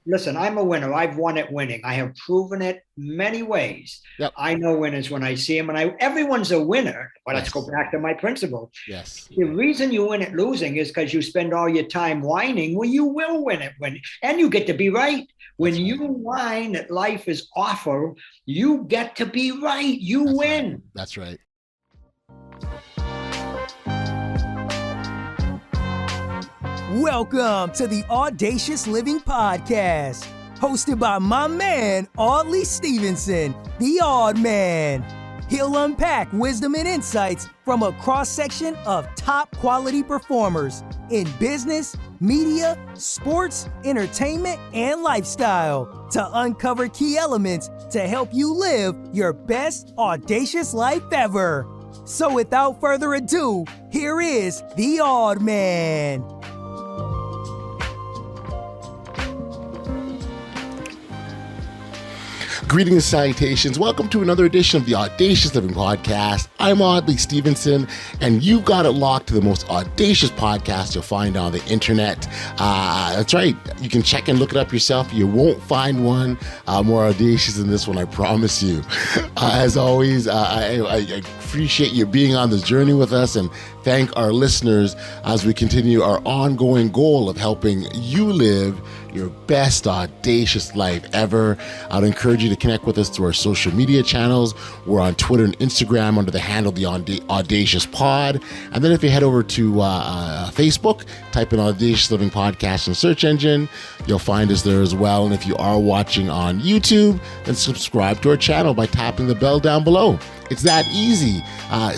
Listen, I'm a winner. I've won at winning. I have proven it many ways. Yep. I know winners when I see them, and everyone's a winner. But let's go Yes. back to my principle. Yes. The reason you win at losing is because you spend all your time whining. Well, you will win it and you get to be right. When That's you right. whine that life is awful, you get to be right. You That's right. win. That's right. Welcome to the Audacious Living Podcast, hosted by my man, Audley Stevenson, the Odd Man. He'll unpack wisdom and insights from a cross-section of top quality performers in business, media, sports, entertainment, and lifestyle to uncover key elements to help you live your best audacious life ever. So without further ado, here is the Odd Man. Greetings and salutations. Welcome to another edition of the Audacious Living Podcast. I'm Audley Stevenson, and you've got it locked to the most audacious podcast you'll find on the internet. That's right. You can check and look it up yourself. You won't find one more audacious than this one, I promise you. As always, I appreciate you being on this journey with us and thank our listeners as we continue our ongoing goal of helping you live your best audacious life ever. I'd encourage you to connect with us through our social media channels. We're on Twitter and Instagram under the handle The Audacious Pod. And then if you head over to Facebook, type in Audacious Living Podcast in the search engine, you'll find us there as well. And if you are watching on YouTube, then subscribe to our channel by tapping the bell down below. It's that easy.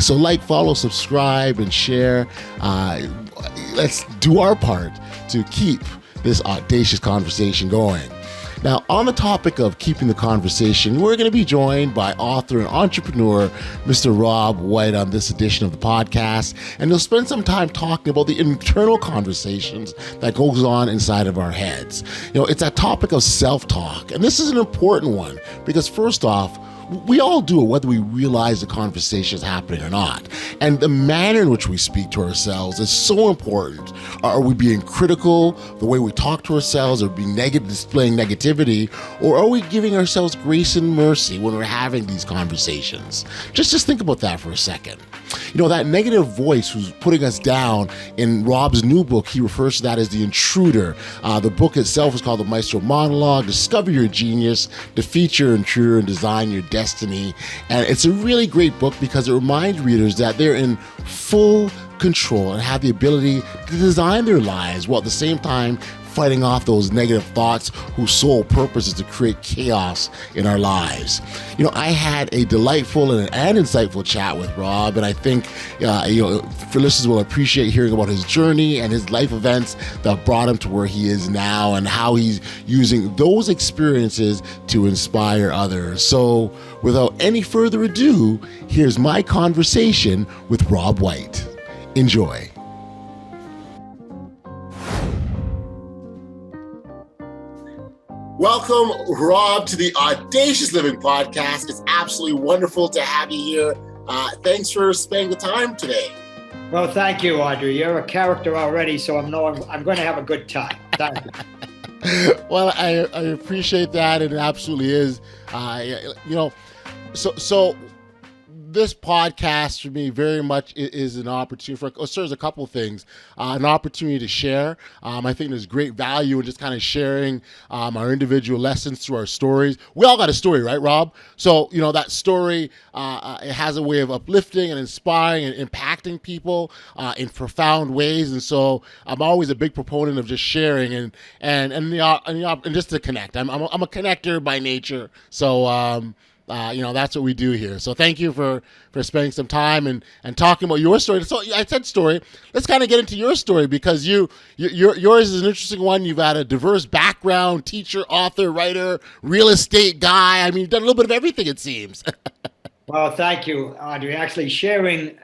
So like, follow, subscribe, and share. Let's do our part to keep this audacious conversation going. Now, on the topic of keeping the conversation, we're going to be joined by author and entrepreneur, Mr. Rob White, on this edition of the podcast, and he'll spend some time talking about the internal conversations that goes on inside of our heads. You know, it's that topic of self-talk, and this is an important one because first off, we all do it whether we realize the conversation is happening or not. And the manner in which we speak to ourselves is so important. Are we being critical, the way we talk to ourselves, or being negative, displaying negativity, or are we giving ourselves grace and mercy when we're having these conversations? Just think about that for a second. You know, that negative voice who's putting us down, in Rob's new book, he refers to that as the intruder. The book itself is called The Maestro Monologue, Discover Your Genius, Defeat Your Intruder, and Design Your Destiny. And it's a really great book because it reminds readers that they're in full control and have the ability to design their lives while at the same time fighting off those negative thoughts whose sole purpose is to create chaos in our lives. You know, I had a delightful and insightful chat with Rob, and I think for listeners will appreciate hearing about his journey and his life events that brought him to where he is now and how he's using those experiences to inspire others. So without any further ado, here's my conversation with Rob White. Enjoy. Welcome, Rob, to the Audacious Living Podcast. It's absolutely wonderful to have you here. Thanks for spending the time today. Well, thank you, Audrey. You're a character already, so I'm going to have a good time. Thank you. Well, I appreciate that. It absolutely is. So this podcast for me very much is an opportunity for, serves a couple of things. An opportunity to share. I think there's great value in just kind of sharing our individual lessons through our stories. We all got a story, right, Rob? So, you know, that story, it has a way of uplifting and inspiring and impacting people in profound ways. And so I'm always a big proponent of just sharing and just to connect. I'm a connector by nature. So, that's what we do here. So thank you for spending some time and talking about your story. So I said story. Let's kind of get into your story because yours is an interesting one. You've had a diverse background: teacher, author, writer, real estate guy. I mean, you've done a little bit of everything, it seems. Well, thank you, Audrey. Actually, sharing,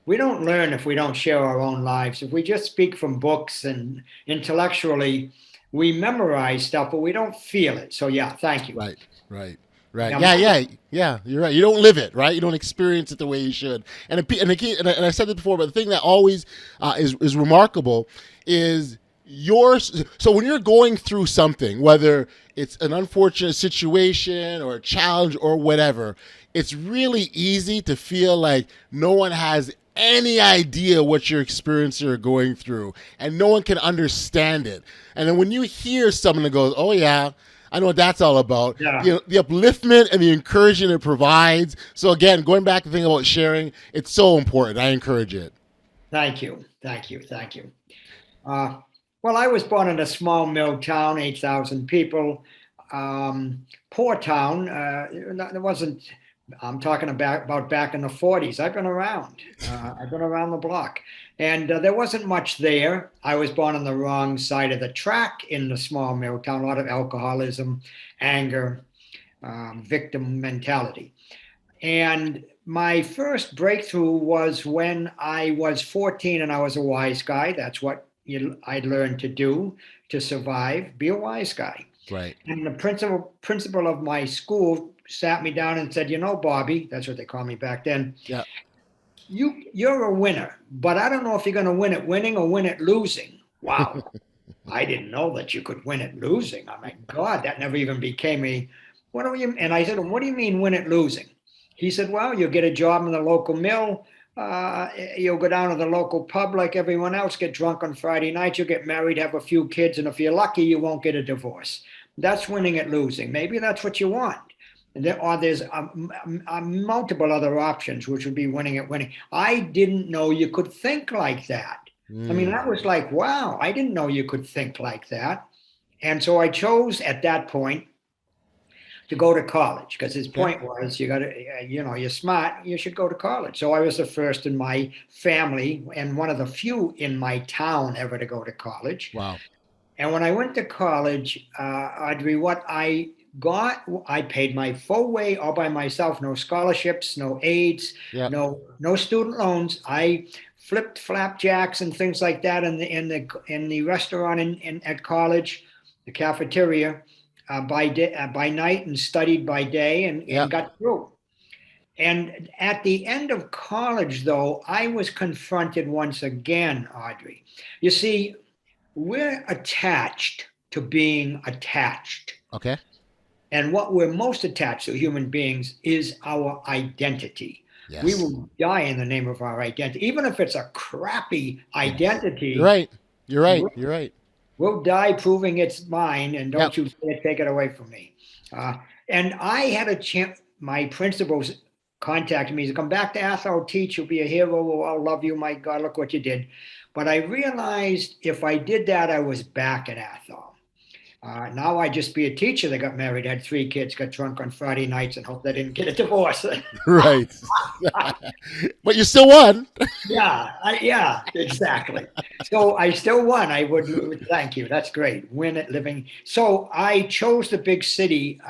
we don't learn if we don't share our own lives. If we just speak from books and intellectually, we memorize stuff, but we don't feel it. So, yeah, thank you. Right. Yeah. You're right. You don't live it, right? You don't experience it the way you should. And I said it before, but the thing that always is remarkable is so when you're going through something, whether it's an unfortunate situation or a challenge or whatever, it's really easy to feel like no one has any idea what you're experiencing or going through, and no one can understand it. And then when you hear someone that goes, "Oh yeah, I know what that's all about," Yeah. the upliftment and the encouragement it provides. So again, going back to thinking about sharing, it's so important. I encourage it. Thank you. Thank you. Thank you. Uh, well, I was born in a small mill town, 8,000 people. Poor town. It wasn't, I'm talking about back in the 40s. I've been around. I've been around the block. And there wasn't much there. I was born on the wrong side of the track in the small mill town, a lot of alcoholism, anger, victim mentality. And my first breakthrough was when I was 14 and I was a wise guy. That's what I learned to do to survive, be a wise guy. Right. And the principal of my school sat me down and said, Bobby, that's what they called me back then. Yeah. You're a winner, but I don't know if you're going to win at winning or win at losing. Wow. I didn't know that you could win at losing. Oh my God, that never even became a, what do you, and I said, what do you mean win at losing? He said, well, you'll get a job in the local mill. You'll go down to the local pub like everyone else, get drunk on Friday nights, you'll get married, have a few kids, and if you're lucky, you won't get a divorce. That's winning at losing. Maybe that's what you want. Or there's multiple other options, which would be winning at winning. I didn't know you could think like that. I mean, that was like, wow, I didn't know you could think like that. And so I chose at that point to go to college because his point was you got to, you're smart, you should go to college. So I was the first in my family and one of the few in my town ever to go to college. Wow. And when I went to college, Audrey, what I got, I paid my full way all by myself. No scholarships, no aids, Yeah. no student loans. I flipped flapjacks and things like that in the restaurant at college, the cafeteria, by night and studied by day and got through. And at the end of college, though, I was confronted once again, Audrey. You see, we're attached to being attached. Okay. And what we're most attached to, human beings, is our identity. Yes. We will die in the name of our identity. Even if it's a crappy identity. You're right. You're right. You're right. We'll die proving it's mine, and don't you take it away from me. And I had a chance, my principals contacted me to come back to Athol, teach, you'll be a hero, I'll love you, my God, look what you did. But I realized if I did that, I was back at Athol. Now I just be a teacher that got married, had 3 kids, got drunk on Friday nights, and hope they didn't get a divorce. Right. But you still won. Yeah, exactly. So I still won. I would thank you. That's great. Win at living. So I chose the big city,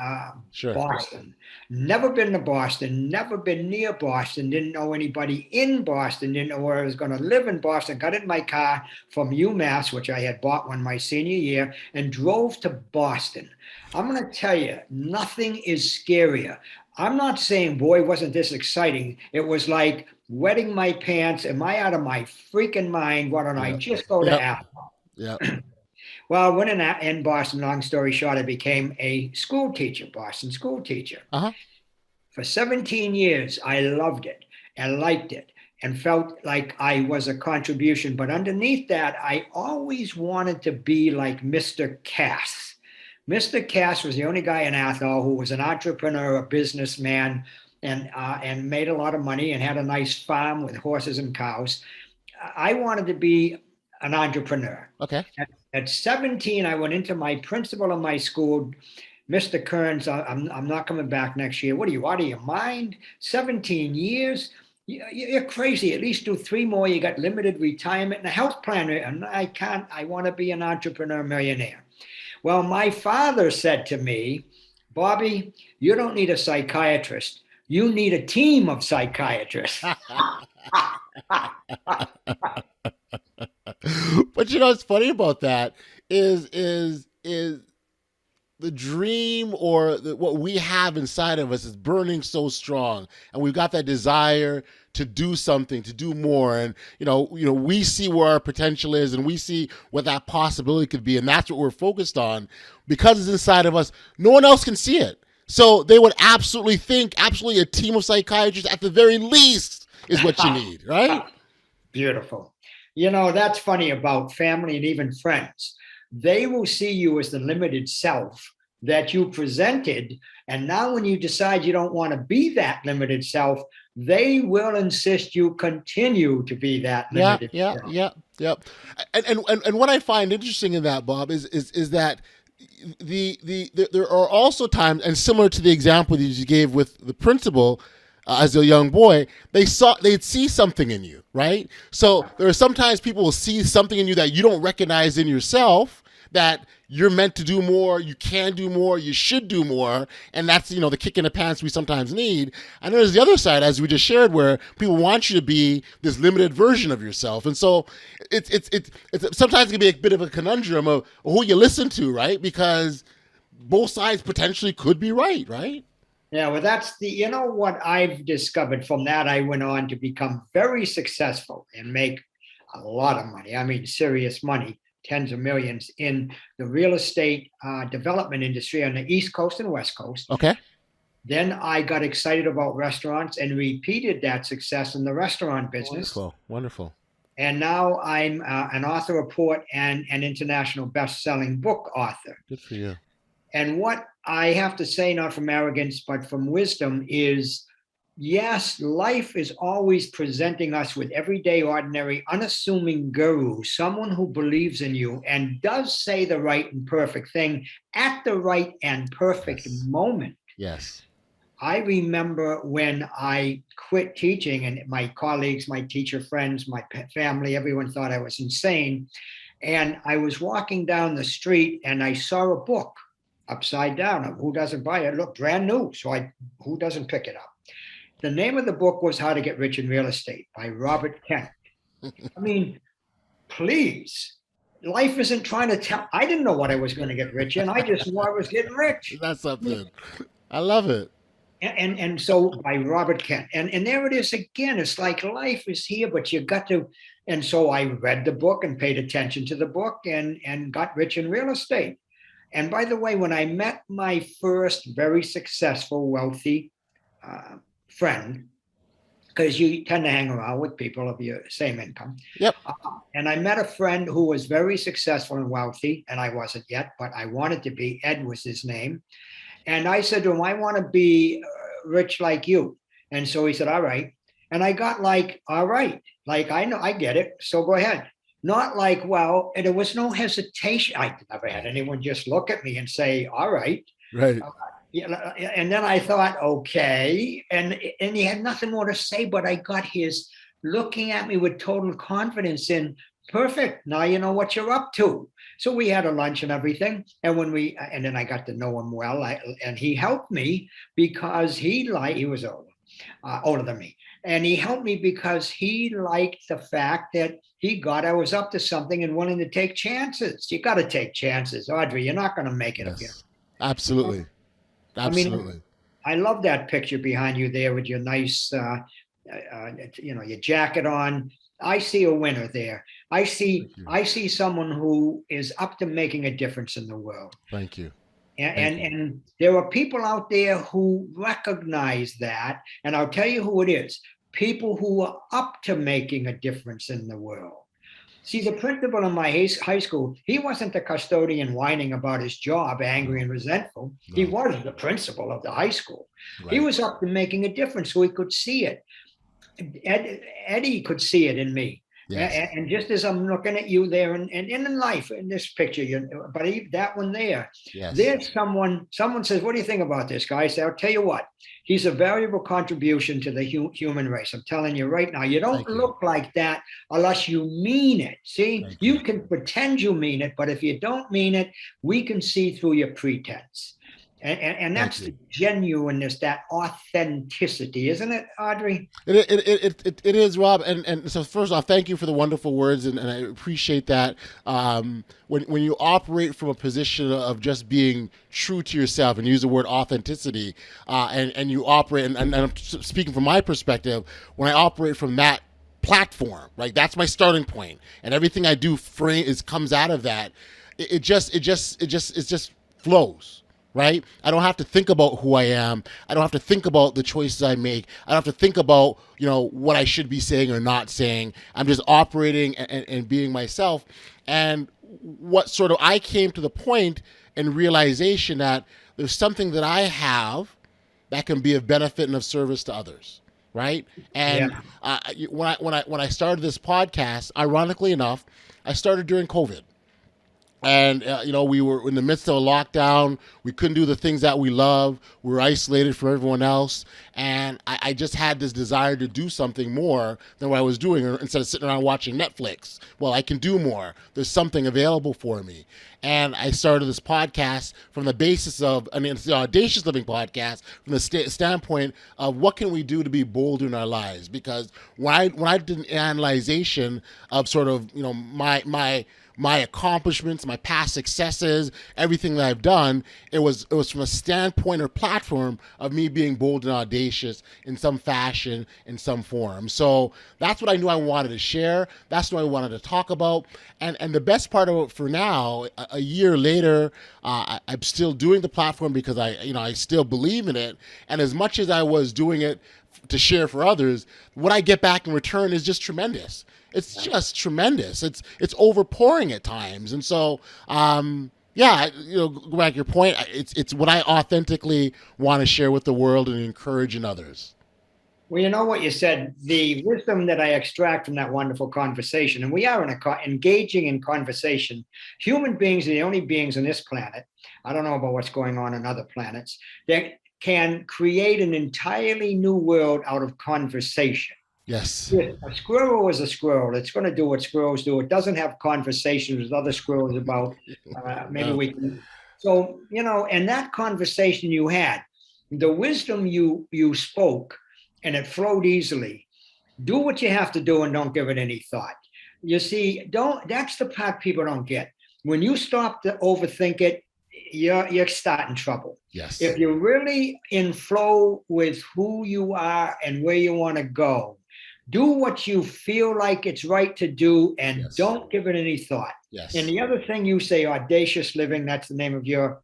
Boston. Never been to Boston, never been near Boston, didn't know anybody in Boston, didn't know where I was going to live in Boston. Got in my car from UMass, which I had bought one my senior year, and drove to Boston. I'm going to tell you, nothing is scarier. I'm not saying, boy, wasn't this exciting. It was like wetting my pants. Am I out of my freaking mind? Why don't I just go to Apple? Yeah. Well, when in Boston, long story short, I became a school teacher, Boston school teacher. Uh-huh. For 17 years, I loved it and liked it and felt like I was a contribution. But underneath that, I always wanted to be like Mr. Cass. Mr. Cass was the only guy in Athol who was an entrepreneur, a businessman, and made a lot of money and had a nice farm with horses and cows. I wanted to be an entrepreneur. Okay. At 17, I went into my principal of my school, Mr. Kearns. I'm not coming back next year. What are you, out of your mind? 17 years? You're crazy. At least do 3 more. You got limited retirement and a health plan. And I want to be an entrepreneur millionaire. Well, my father said to me, Bobby, you don't need a psychiatrist. You need a team of psychiatrists. But what's funny about that is the dream or what we have inside of us is burning so strong, and we've got that desire to do something, to do more, and we see where our potential is, and we see what that possibility could be, and that's what we're focused on because it's inside of us. No one else can see it, so they would absolutely think, absolutely, a team of psychiatrists at the very least is what you need, right? Beautiful. That's funny about family and even friends. They will see you as the limited self that you presented. And now, when you decide you don't want to be that limited self, they will insist you continue to be that limited self. Yeah. And what I find interesting in that, Bob, is that there are also times, and similar to the example that you gave with the principal, as a young boy, they'd see something in you, right? So there are sometimes people will see something in you that you don't recognize in yourself, that you're meant to do more, you can do more, you should do more, and that's the kick in the pants we sometimes need. And there's the other side, as we just shared, where people want you to be this limited version of yourself, and so it's sometimes it can be a bit of a conundrum of who you listen to, right? Because both sides potentially could be right, right? Yeah, well, that's what I've discovered from that. I went on to become very successful and make a lot of money. I mean, serious money, tens of millions in the real estate development industry on the East Coast and West Coast. Okay. Then I got excited about restaurants and repeated that success in the restaurant business. Wonderful. And now I'm an author report and an international best-selling book author. Good for you. And what I have to say, not from arrogance, but from wisdom, is yes, life is always presenting us with everyday, ordinary, unassuming guru, someone who believes in you and does say the right and perfect thing at the right and perfect moment. Yes. I remember when I quit teaching, and my colleagues, my teacher friends, my family, everyone thought I was insane. And I was walking down the street and I saw a book upside down. Who doesn't buy it? It looked brand new. So who doesn't pick it up? The name of the book was How to Get Rich in Real Estate by Robert Kent. I mean, please, life isn't trying to tell. I didn't know what I was going to get rich in. I just knew I was getting rich. That's something. I love it. And so by Robert Kent. And there it is again. It's like life is here, but you got to. And so I read the book and paid attention to the book and got rich in real estate. And by the way, when I met my first very successful, wealthy friend, because you tend to hang around with people of your same income. Yep. And I met a friend who was very successful and wealthy, and I wasn't yet, but I wanted to be. Ed was his name. And I said to him, I want to be rich like you. And so he said, all right. And I got like, all right, like, I know, I get it. So go ahead. Not like, well, and there was no hesitation. I never had anyone just look at me and say, all right. Right. And then I thought, okay. And he had nothing more to say, but I got his looking at me with total confidence in, perfect. Now you know what you're up to. So we had a lunch and everything. And then I got to know him well. And he helped me because he was older than me. And he helped me because he liked the fact that I was up to something and willing to take chances. You got to take chances, Audrey. You're not going to make it. Yes. Absolutely. Absolutely. I mean, I love that picture behind you there with your nice, your jacket on. I see a winner there. I see someone who is up to making a difference in the world. Thank you. And there are people out there who recognize that. And I'll tell you who it is. People who are up to making a difference in the world. See, the principal in my high school, he wasn't the custodian whining about his job, angry and resentful. No. He was the principal of the high school. Right. He was up to making a difference so he could see it. Eddie could see it in me. Yes. And just as I'm looking at you there and in life, in this picture, but that one there, yes. There's someone says, what do you think about this guy? I say, I'll tell you what, he's a valuable contribution to the human race. I'm telling you right now, you don't look like that unless you mean it. See, you can pretend you mean it, but if you don't mean it, we can see through your pretense. And Thank that's you. the genuineness, that authenticity, isn't it, Audrey? It is, Rob, and so first off, thank you for the wonderful words, and I appreciate that. When you operate from a position of just being true to yourself, and use the word authenticity, and you operate, and I'm speaking from my perspective, when I operate from that platform, right, that's my starting point, and everything I do comes out of that. It just flows, right? I don't have to think about who I am. I don't have to think about the choices I make. I don't have to think about, what I should be saying or not saying. I'm just operating and being myself. And what sort of I came to the point and realization that there's something that I have that can be of benefit and of service to others, right? And Yeah. when I started this podcast, ironically enough, I started during COVID, and we were in the midst of a lockdown. We couldn't do the things that we love. We were isolated from everyone else, and I just had this desire to do something more than what I was doing. Instead of sitting around watching Netflix, well, I can do more. There's something available for me, and I started this podcast from the basis of, it's the Audacious Living podcast, from the standpoint of what can we do to be bold in our lives. Because when I did an analyzation of sort of my accomplishments, my past successes, everything that I've done, it was from a standpoint or platform of me being bold and audacious in some fashion, in some form. So that's what I knew I wanted to share. That's what I wanted to talk about. And the best part of it for now, a year later, I'm still doing the platform because I still believe in it. And as much as I was doing it to share for others, what I get back in return is just tremendous. It's just tremendous. It's overpouring at times, and so yeah, go back to your point. It's what I authentically want to share with the world and encourage in others. Well, you know what you said, the wisdom that I extract from that wonderful conversation, and we are engaging in conversation. Human beings are the only beings on this planet. I don't know about what's going on other planets that can create an entirely new world out of conversation. Yes. Yeah, a squirrel is a squirrel. It's going to do what squirrels do. It doesn't have conversations with other squirrels about maybe No. we can. So, and that conversation you had, the wisdom you spoke, and it flowed easily. Do what you have to do and don't give it any thought. You see, don't. That's the part people don't get. When you stop to overthink it, you're starting trouble. Yes. If you're really in flow with who you are and where you want to go, do what you feel like it's right to do and Yes. don't give it any thought. And Yes. the other thing you say, audacious living, that's the name of your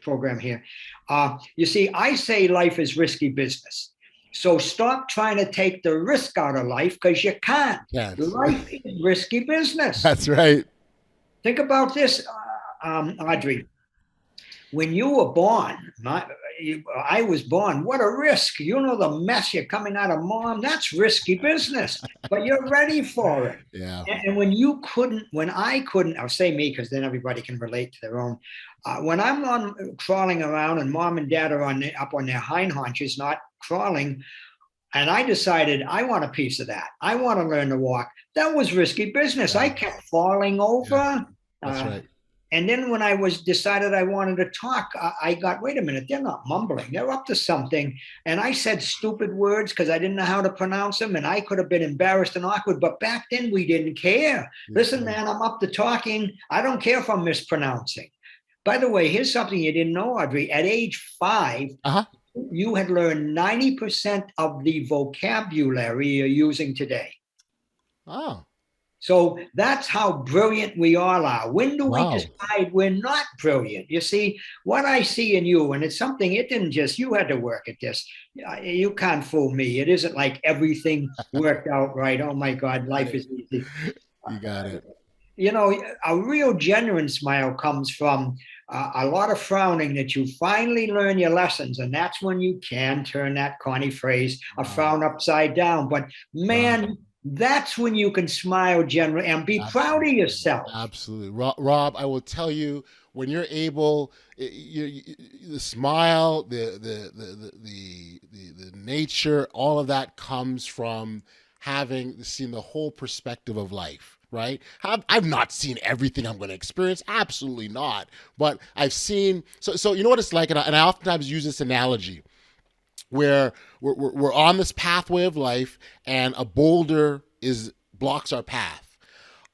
program here. You see, I say life is risky business. So stop trying to take the risk out of life because you can't. Can't. Life is risky business. That's right. Think about this, Audrey. When you were born, I was born. What a risk. You know the mess you're coming out of mom. That's risky business, but you're ready for it. Yeah. And when I couldn't, I'll say me because then everybody can relate to their own. When I'm on crawling around and mom and dad are up on their hind haunches, not crawling, and I decided I want a piece of that. I want to learn to walk. That was risky business. Yeah. I kept falling over. Yeah. That's right. And then when I was decided I wanted to talk, I got, wait a minute, they're not mumbling. They're up to something. And I said stupid words because I didn't know how to pronounce them. And I could have been embarrassed and awkward. But back then we didn't care. Listen, man, I'm up to talking. I don't care if I'm mispronouncing. By the way, here's something you didn't know, Audrey. At age 5, you had learned 90% of the vocabulary you're using today. Oh. So that's how brilliant we all are. When do we Wow. decide we're not brilliant? You see, what I see in you, and it's something, it didn't just, you had to work at this. You can't fool me. It isn't like everything worked out right. Oh my God, life is easy. You got it. A real genuine smile comes from a lot of frowning that you finally learn your lessons. And that's when you can turn that corny phrase, a frown upside down. But man, that's when you can smile generally and be proud of yourself. Absolutely. Rob, I will tell you, when you're able, the smile, the nature, all of that comes from having seen the whole perspective of life, right? I've not seen everything I'm going to experience, absolutely not. But I've seen, so you know what it's like, and I oftentimes use this analogy where we're on this pathway of life, and a boulder is blocks our path.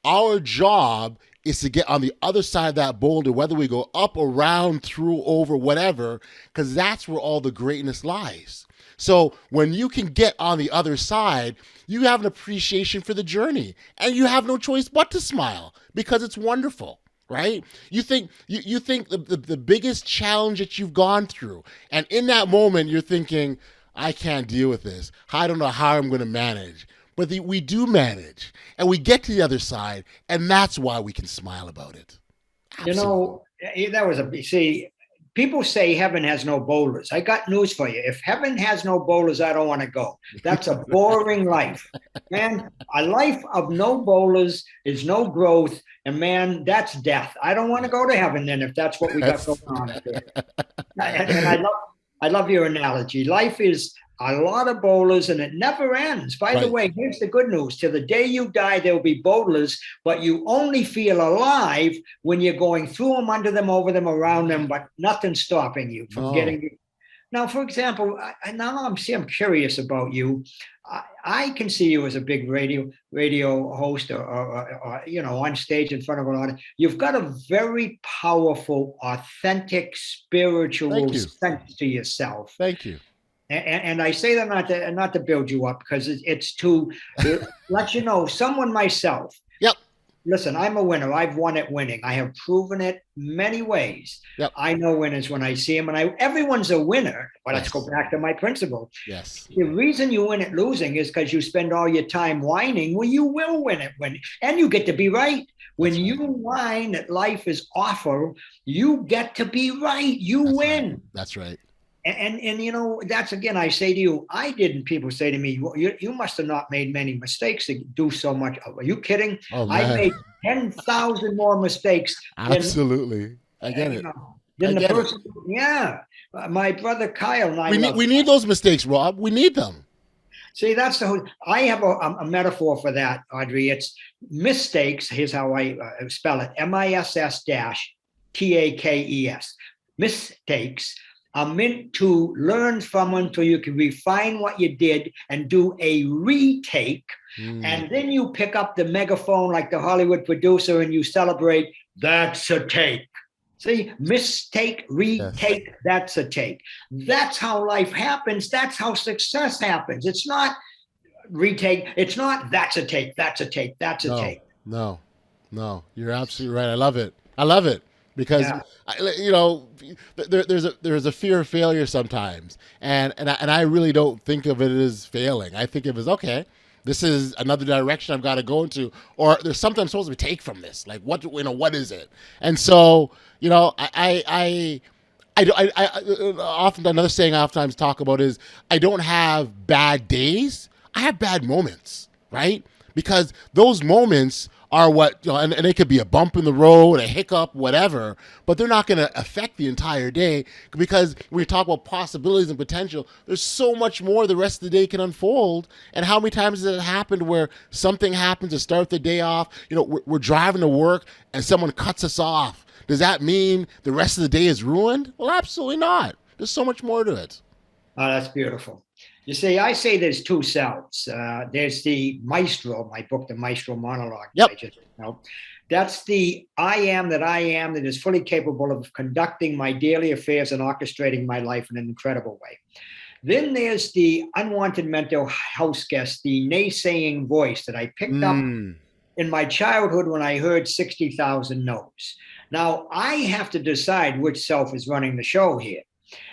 Our job is to get on the other side of that boulder, whether we go up, around, through, over, whatever, because that's where all the greatness lies. So when you can get on the other side, you have an appreciation for the journey, and you have no choice but to smile because it's wonderful, right? You think the biggest challenge that you've gone through, and in that moment you're thinking, I can't deal with this. I don't know how I'm going to manage. But we do manage, and we get to the other side, and that's why we can smile about it. You Absolutely. know, that was a, see, people say heaven has no boulders. I got news for you. If heaven has no boulders, I don't want to go. That's a boring life. Man, a life of no boulders is no growth. And man, that's death. I don't want to go to heaven then if that's what we got going on up there. And I love your analogy. Life is a lot of boulders and it never ends. By the Right. way, here's the good news. Till the day you die, there'll be boulders, but you only feel alive when you're going through them, under them, over them, around them, but nothing's stopping you from No. getting. Now, for example, I'm curious about you. I can see you as a big radio host, or on stage in front of an audience. You've got a very powerful, authentic, spiritual Thank you. sense to yourself. Thank you. And I say that not to build you up, because it's to let you know someone myself. Yep. Listen, I'm a winner. I've won at winning. I have proven it many ways. Yep. I know winners when I see them, and everyone's a winner. But let's go back to my principle. Yes. The reason you win at losing is because you spend all your time whining. Well, you will win it and you get to be right. When That's you whine that life is awful, you get to be right. You That's win. right. That's right. And that's, again, I say to you, I didn't. People say to me, well, you must have not made many mistakes to do so much. Are you kidding? Oh I man. made 10,000 more mistakes Absolutely. I get it. I than the get it. person. Yeah. My brother Kyle and I love. We need those mistakes, Rob. We need them. See, that's the whole. I have a metaphor for that, Audrey. It's mistakes. Here's how I spell it: MISS-TAKES. Mistakes are meant to learn from them so you can refine what you did and do a retake. And then you pick up the megaphone like the Hollywood producer and you celebrate. That's a take. See, mistake, retake, Yes. that's a take. That's how life happens. That's how success happens. It's not retake. It's not that's a take, that's a take, that's a No. take. No. No. You're absolutely right. I love it. I love it because Yeah. there's a fear of failure sometimes, and I really don't think of it as failing. I think of it as, okay, this is another direction I've got to go into, or there's something I'm supposed to take from this. Like what is it? And so I often, another saying I oftentimes talk about is, I don't have bad days. I have bad moments, right? Because those moments are what, and it could be a bump in the road, a hiccup, whatever, but they're not going to affect the entire day, because when we talk about possibilities and potential, there's so much more the rest of the day can unfold. And how many times has it happened where something happens to start the day off? We're driving to work and someone cuts us off. Does that mean the rest of the day is ruined? Well, absolutely not. There's so much more to it. Oh, that's beautiful. You see, I say there's two selves. There's the maestro, my book, The Maestro Monologue. Yep. That's the I am that is fully capable of conducting my daily affairs and orchestrating my life in an incredible way. Then there's the unwanted mental house guest, the naysaying voice that I picked up in my childhood when I heard 60,000 no's. Now, I have to decide which self is running the show here.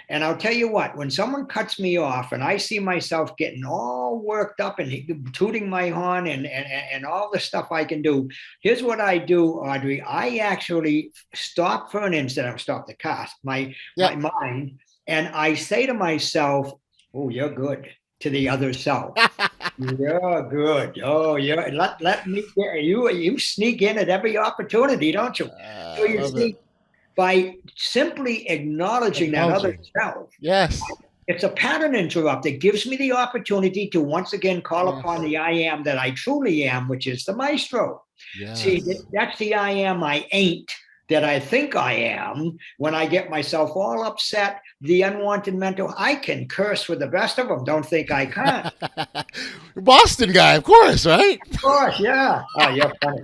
And I'll tell you what, when someone cuts me off and I see myself getting all worked up and tooting my horn and all the stuff I can do, here's what I do, Audrey. I actually stop for an instant. I stop the car, my mind, and I say to myself, oh, you're good, to the other self. You're good. Oh, yeah. Let me get you. You sneak in at every opportunity, don't you? So you see, by simply acknowledging that other self, yes, it's a pattern interrupt. It gives me the opportunity to once again call upon the I am that I truly am, which is the maestro. See, Yes. that's the I am, I ain't that I think I am when I get myself all upset, the unwanted mental. I can curse with the best of them. Don't think I can't. Boston guy, of course, right? Of course, yeah. Oh, you're funny.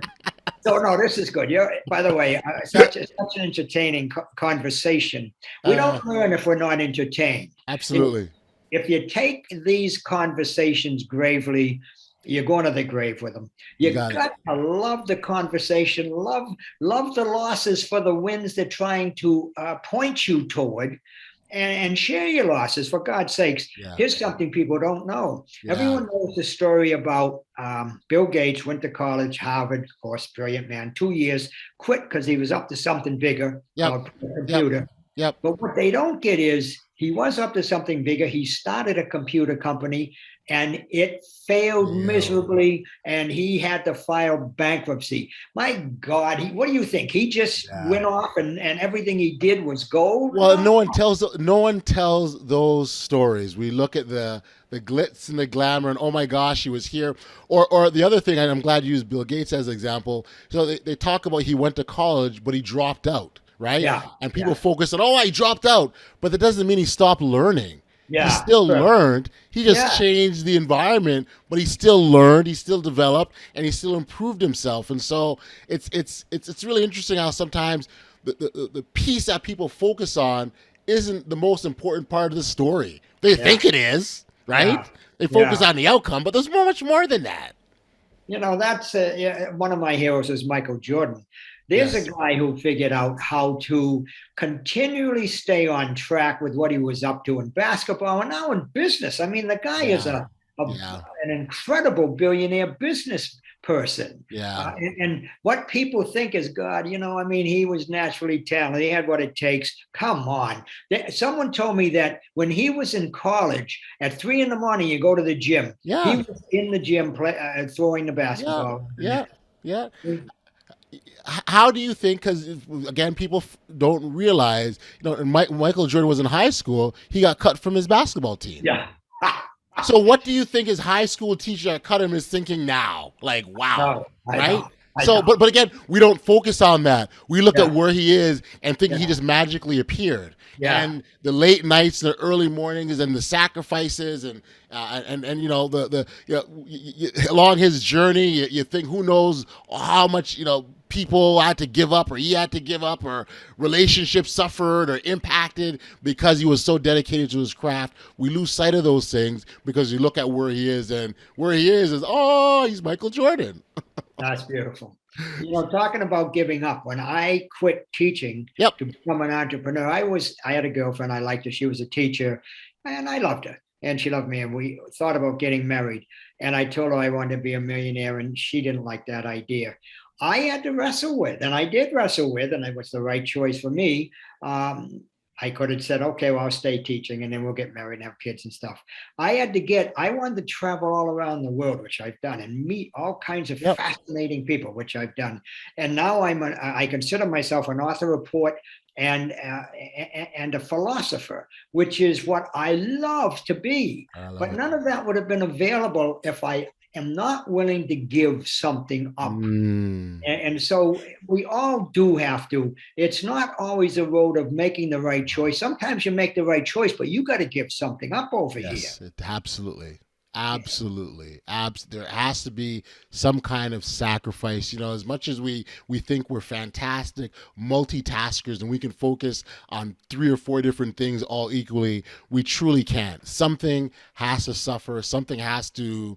So no, this is good. You're, by the way, such an entertaining conversation. We Uh, don't learn if we're not entertained. absolutely. If you take these conversations gravely, you're going to the grave with them. You You got it. got to love the conversation, love the losses for the wins they're trying to point you toward, and share your losses for God's sakes. Yeah. Here's something people don't know. Yeah. Everyone knows the story about Bill Gates went to college, Harvard, of course, brilliant man. 2 years, quit because he was up to something bigger Yep. called Yep. computer. Yep. But what they don't get is he was up to something bigger. He started a computer company and it failed Yeah. miserably and he had to file bankruptcy. My God, what do you think? He just Yeah. went off and everything he did was gold? Well, No. no one tells those stories. We look at the glitz and the glamour, and oh my gosh, he was here. Or the other thing, and I'm glad you used Bill Gates as an example. So they talk about he went to college, but he dropped out, right? Yeah, And people yeah, focus on, oh, he dropped out, but that doesn't mean he stopped learning. He yeah, still sure. learned. He just Yeah, changed the environment, but he still learned. He still developed, and he still improved himself. And so it's really interesting how sometimes the piece that people focus on isn't the most important part of the story. They yeah, think it is, yeah, right? They focus yeah. on the outcome, but there's much more than that. That's yeah, one of my heroes is Michael Jordan. There's a Yes. guy who figured out how to continually stay on track with what he was up to in basketball and now in business. I mean, the guy is Yeah. a Yeah. an incredible billionaire business person. Yeah. And what people think is God, I mean, he was naturally talented. He had what it takes. Come on. Someone told me that when he was in college, at 3 in the morning, you go to the gym. He Yeah. was in the gym throwing the Yeah. basketball. Yeah. Yeah. How do you think? Because again, people don't realize, and Michael Jordan was in high school. He got cut from his basketball team. Yeah. So what do you think his high school teacher that cut him is thinking now? Like, wow, No, I right? know. I So, know. but again, we don't focus on that. We look at Yeah. where he is and think he Yeah. just magically appeared. Yeah. And the late nights, the early mornings, and the sacrifices, and along his journey, you think who knows how much people had to give up, or he had to give up, or relationships suffered or impacted because he was so dedicated to his craft. We lose sight of those things because you look at where he is, and where he is oh, he's Michael Jordan. That's beautiful. Talking about giving up, when I quit teaching Yep. to become an entrepreneur, I had a girlfriend. I liked her. She was a teacher and I loved her and she loved me. And we thought about getting married. And I told her I wanted to be a millionaire and she didn't like that idea. I had to wrestle with, and I did wrestle with, and it was the right choice for me. I could have said, okay, well, I'll stay teaching and then we'll get married and have kids and stuff. I wanted to travel all around the world, which I've done, and meet all kinds of Yep. fascinating people, which I've done. And now I consider myself an author of port and a philosopher, which is what I love to be. I love But it. none of that would have been available if I am not willing to give something up. Mm. And so we all do have to. It's not always a road of making the right choice. Sometimes you make the right choice, but you got to give something up over here. Yes, absolutely. Yeah. Absolutely. There has to be some kind of sacrifice. As much as we think we're fantastic multitaskers and we can focus on 3 or 4 different things all equally, we truly can't. Something has to suffer. Something has to,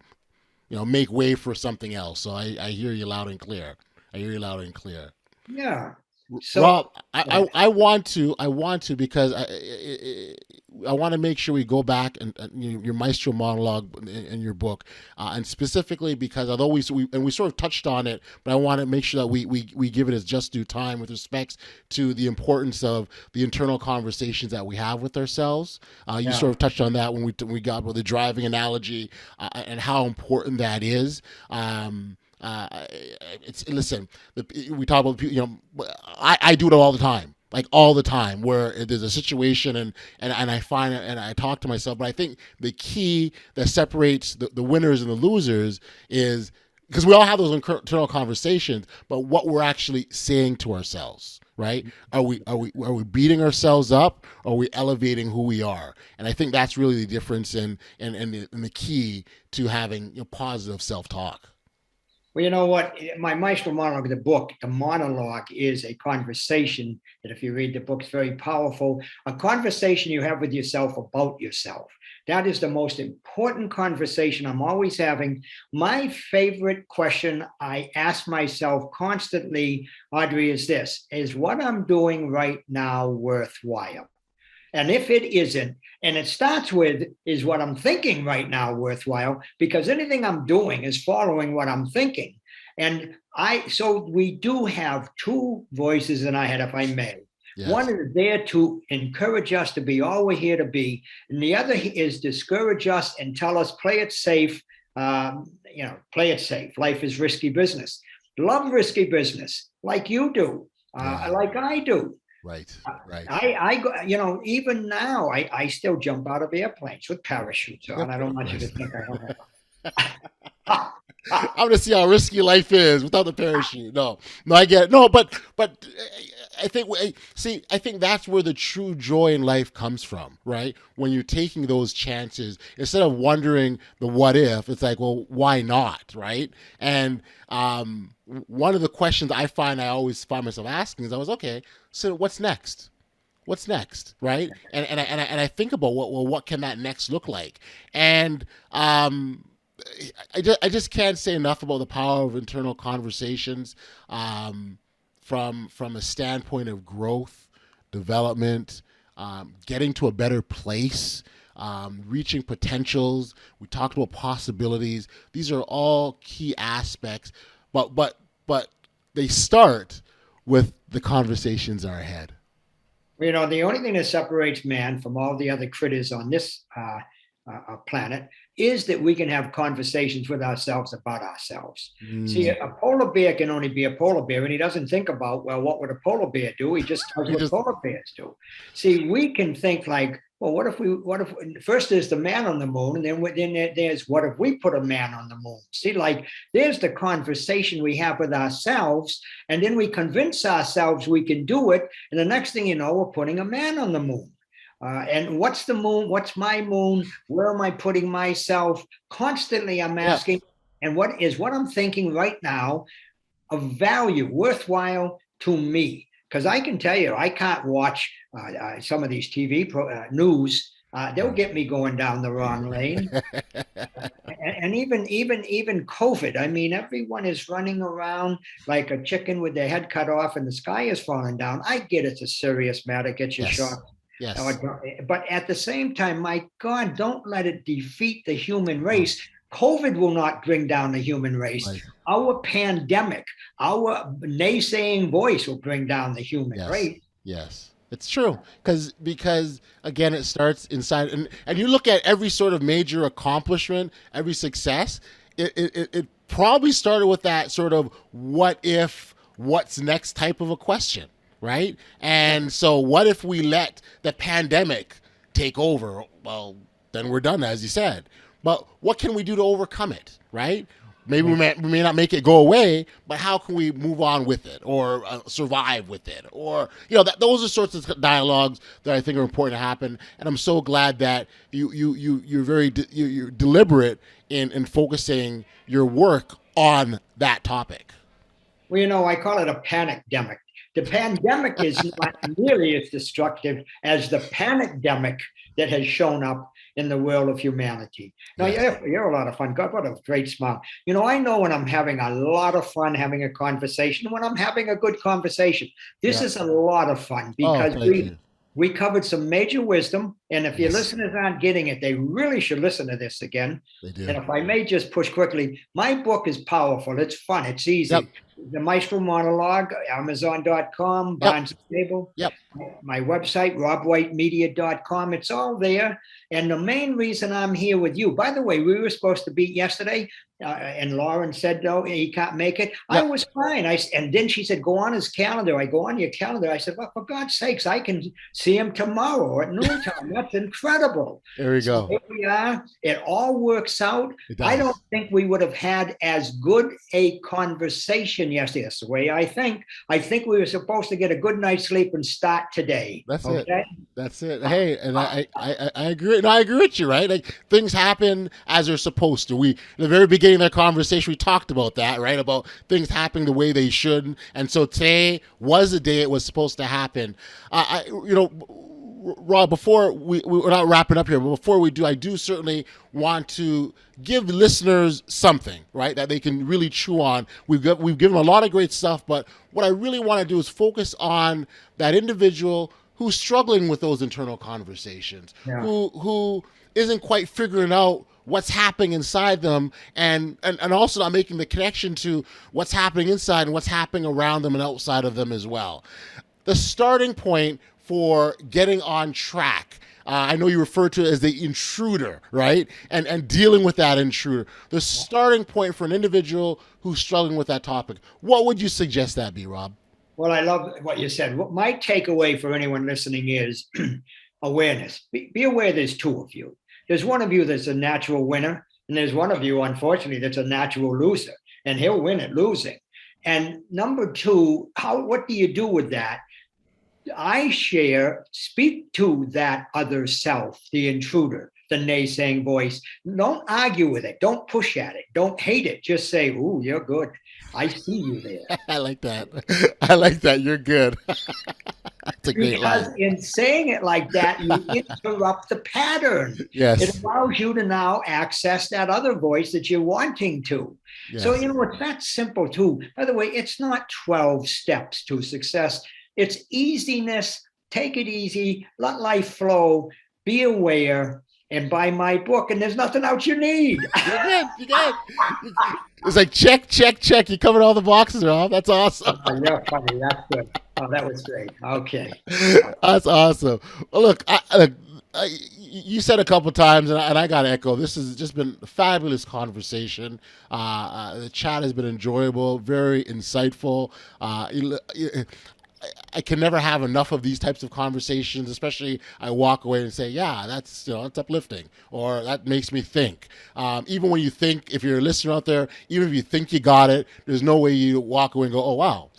make way for something else. So I hear you loud and clear. I hear you loud and clear. Yeah. So Rob, I want to because I want to make sure we go back and your Maestro monologue in your book, and specifically because although we sort of touched on it, but I want to make sure that we give it its just due time with respects to the importance of the internal conversations that we have with ourselves. You sort of touched on that when we got with the driving analogy, and how important that is. Listen. We talk about I do it all the time, like all the time, where there's a situation and I find it and I talk to myself. But I think the key that separates the winners and the losers is because we all have those internal conversations, but what we're actually saying to ourselves, right? Are we beating ourselves up, or are we elevating who we are? And I think that's really the difference and the key to having, you know, positive self-talk. Well, you know what? My Maestro Monologue, the book, the monologue is a conversation that, if you read the book, is very powerful. A conversation you have with yourself about yourself. That is the most important conversation I'm always having. My favorite question I ask myself constantly, Audrey, is this: is what I'm doing right now worthwhile? And if it isn't, and it starts with, is what I'm thinking right now worthwhile? Because anything I'm doing is following what I'm thinking. So we do have two voices in our head, if I may. One Yes. is there to encourage us to be all we're here to be, and the other is discourage us and tell us, play it safe. Play it safe. Life is risky business. Love risky business, like you do, Yeah. like I do. Right. Right. I go, even now, I still jump out of airplanes with parachutes on. I don't Of want you to course. think I don't have. I'm gonna see how risky life is without the parachute. No, no, I get it. No, but I think I think that's where the true joy in life comes from, right? When you're taking those chances, instead of wondering the what if, it's like, well, why not, right? And one of the questions I always find myself asking is, okay, so what's next? What's next, right? And I think about what can that next look like, and I just can't say enough about the power of internal conversations, from a standpoint of growth, development, getting to a better place, reaching potentials. We talked about possibilities. These are all key aspects, but they start with the conversations in our head. The only thing that separates man from all the other critters on this planet is that we can have conversations with ourselves about ourselves. See, Mm. a polar bear can only be a polar bear, and he doesn't think about, well, what would a polar bear do? He just does You what just polar bears do. See, we can think like, well, what if first there's the man on the moon, and then there's what if we put a man on the moon? See, like there's the conversation we have with ourselves, and then we convince ourselves we can do it, and the next thing you know, we're putting a man on the moon. And what's the moon? What's my moon? Where am I putting myself? Constantly, I'm yeah. asking, and what I'm thinking right now of value, worthwhile to me? Because I can tell you, I can't watch some of these TV news. They'll get me going down the wrong lane. And even COVID. I mean, everyone is running around like a chicken with their head cut off, and the sky is falling down. I get it's a serious matter. Get your Yes. shot. Yes. But at the same time, my God, don't let it defeat the human race. COVID will not bring down the human race. Right. Our pandemic, our naysaying voice will bring down the human Yes. race. Yes. It's true because again it starts inside, and you look at every sort of major accomplishment, every success, it probably started with that sort of what if, what's next type of a question, right? And so what if we let the pandemic take over? Well, then we're done, as you said. But what can we do to overcome it, right? Maybe we may not make it go away, but how can we move on with it, or survive with it, or those are sorts of dialogues that I think are important to happen. And I'm so glad that you're deliberate in focusing your work on that topic. Well, I call it a panic demic. The pandemic is not nearly as destructive as the panic-demic that has shown up in the world of humanity. Now, Yes. you're a lot of fun. God, what a great smile. I know when I'm having a lot of fun having a conversation, when I'm having a good conversation. This Yeah. is a lot of fun Oh, because thank you. we covered some major wisdom. And if your Yes, listeners aren't getting it, they really should listen to this again. they do. And if I may just push quickly, my book is powerful. It's fun. It's Yep. easy. The Maestro Monologue, Amazon.com, Yep. Barnes & Noble. Yep. My website, robwhitemedia.com. It's all there. And the main reason I'm here with you, by the way, we were supposed to be yesterday, and Lauren said, no, he can't make it. I Yep. was fine. And then she said, go on his calendar. I go on your calendar. I said, well, for God's sakes, I can see him tomorrow at noontime. That's incredible. There we So go. here we are. It all works out. It does. I don't think we would have had as good a conversation yesterday. That's the way I think. I think we were supposed to get a good night's sleep and start today. That's okay? it. That's it. Hey, and I agree. No, I agree with you, right? Like things happen as they're supposed to. We, in the very beginning of the conversation, we talked about that, right? About things happening the way they should. And so today was the day it was supposed to happen. Rob, before we're not wrapping up here, but before we do, I do certainly want to give listeners something, right, that they can really chew on. We've given a lot of great stuff, but what I really want to do is focus on that individual who's struggling with those internal conversations, who isn't quite figuring out what's happening inside them, and also not making the connection to what's happening inside and what's happening around them and outside of them as well. The starting point for getting on track, I know you refer to it as the intruder, right? And dealing with that intruder. The starting point for an individual who's struggling with that topic. What would you suggest that be, Rob? Well, I love what you said. What my takeaway for anyone listening is awareness. Be aware there's two of you. There's one of you that's a natural winner, and there's one of you, unfortunately, that's a natural loser, and he'll win at losing. And number two, what do you do with that? I speak to that other self, the intruder, the naysaying voice. Don't argue with it. Don't push at it. Don't hate it. Just say, ooh, you're good. I see you there. I like that. I like that. You're good. That's a great line. Because in saying it like that, you interrupt the pattern. Yes. It allows you to now access that other voice that you're wanting to. Yes. So, it's that simple too. By the way, it's not 12 steps to success. It's easiness. Take it easy. Let life flow. Be aware. And buy my book. And there's nothing else you need. You good. It's like check. You covered all the boxes, Rob. That's awesome. Oh, you're funny. That's good. Oh, that was great. Okay. That's awesome. Well, look, you said a couple times, and I got to echo, this has just been a fabulous conversation. The chat has been enjoyable, very insightful. I can never have enough of these types of conversations, especially I walk away and say, yeah, that's uplifting, or that makes me think. Even when you think, if you're a listener out there, even if you think you got it, there's no way you walk away and go, oh, wow,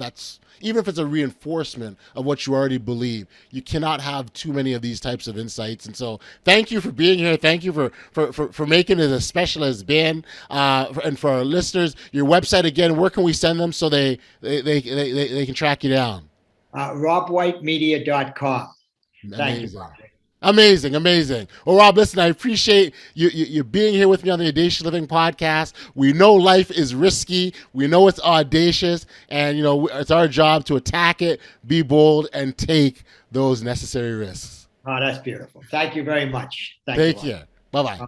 even if it's a reinforcement of what you already believe, you cannot have too many of these types of insights. And so thank you for being here. Thank you for making it as special as it's been. And for our listeners, your website again, where can we send them so they can track you down? robwhitemedia.com. Thank you. Amazing. Well, Rob, listen, I appreciate you being here with me on the Audacious Living podcast. We know life is risky. We know it's audacious. And, it's our job to attack it, be bold, and take those necessary risks. Oh, that's beautiful. Thank you very much. Take care. Bye-bye.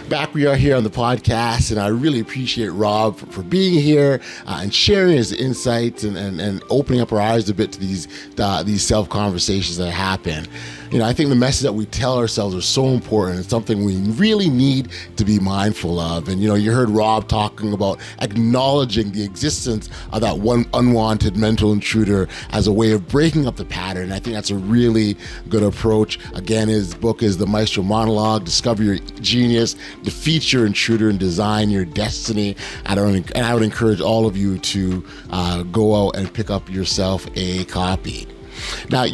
Back we are here on the podcast, and I really appreciate Rob for being here and sharing his insights and opening up our eyes a bit to these self-conversations that happen. I think the message that we tell ourselves are so important. It's something we really need to be mindful of. And, you heard Rob talking about acknowledging the existence of that one unwanted mental intruder as a way of breaking up the pattern. I think that's a really good approach. Again, his book is The Maestro Monologue, Discover Your Genius, Defeat Your Intruder, and Design Your Destiny. And I would encourage all of you to go out and pick up yourself a copy. Now,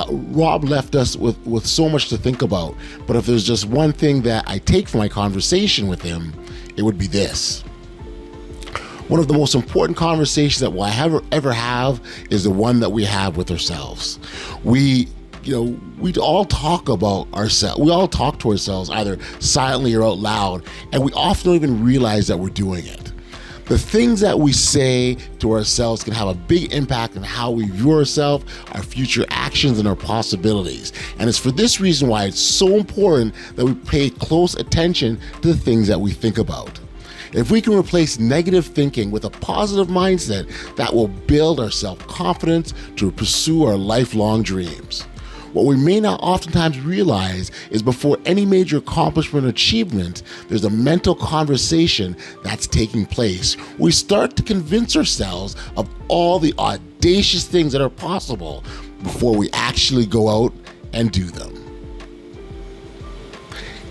Rob left us with so much to think about, but if there's just one thing that I take from my conversation with him, it would be this. One of the most important conversations that we'll ever have is the one that we have with ourselves. We all talk about ourselves. We all talk to ourselves either silently or out loud, and we often don't even realize that we're doing it. The things that we say to ourselves can have a big impact on how we view ourselves, our future actions, and our possibilities. And it's for this reason why it's so important that we pay close attention to the things that we think about. If we can replace negative thinking with a positive mindset, that will build our self-confidence to pursue our lifelong dreams. What we may not oftentimes realize is before any major accomplishment or achievement, there's a mental conversation that's taking place. We start to convince ourselves of all the audacious things that are possible before we actually go out and do them.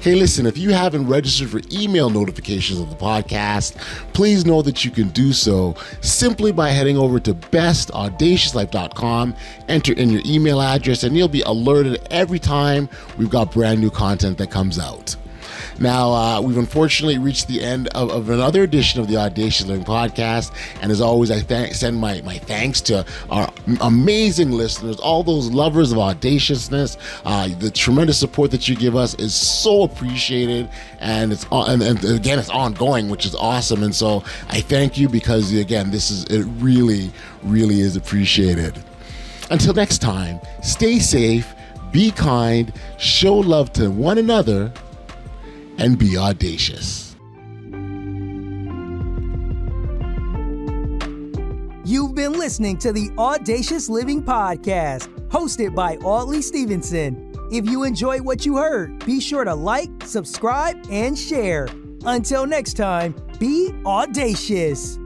Hey, listen, if you haven't registered for email notifications of the podcast, please know that you can do so simply by heading over to bestaudaciouslife.com, enter in your email address, and you'll be alerted every time we've got brand new content that comes out. Now, we've unfortunately reached the end of another edition of the Audacious Living Podcast. And as always, I send my thanks to our amazing listeners, all those lovers of audaciousness. The tremendous support that you give us is so appreciated. And again, it's ongoing, which is awesome. And so I thank you because, again, it really, really is appreciated. Until next time, stay safe, be kind, show love to one another, and be audacious. You've been listening to the Audacious Living Podcast, hosted by Audley Stevenson. If you enjoyed what you heard, be sure to like, subscribe, and share. Until next time, be audacious.